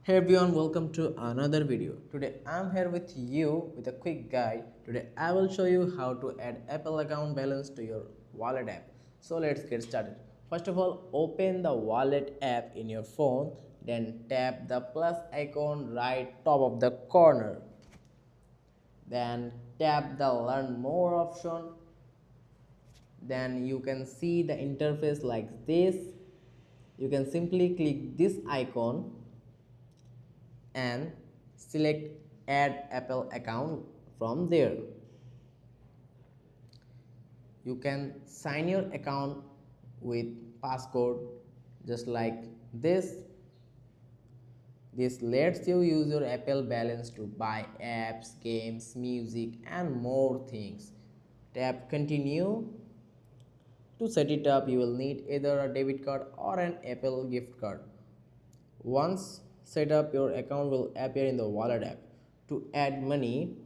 Hey everyone, welcome to another video. Today I'm here with you with a quick guide. Today I will show you how to add Apple account balance to your wallet app. So let's get started. First of all, open the wallet app in your phone, then tap the plus icon right top of the corner. Then tap the learn more option. Then you can see the interface like this. You can simply click this icon and select add Apple account from there. You can sign your account with passcode just like this. This lets you use your Apple balance to buy apps, games, music and more things. Tap continue. To set it up, you will need either a debit card or an Apple gift card. Once set up, your account will appear in the wallet app. To add money,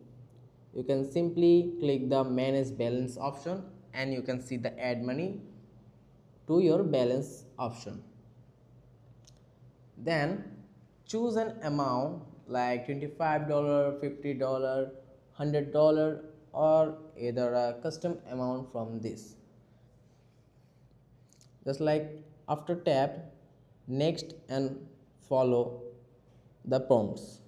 you can simply click the manage balance option and you can see the add money to your balance option. Then choose an amount like $25, $50, $100 or either a custom amount from this. Just like after tap next and follow the prompts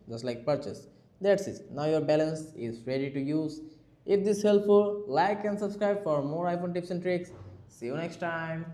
just like purchase. That's it. Now your balance is ready to use. If this is helpful, like and subscribe for more iPhone tips and tricks. See you next time.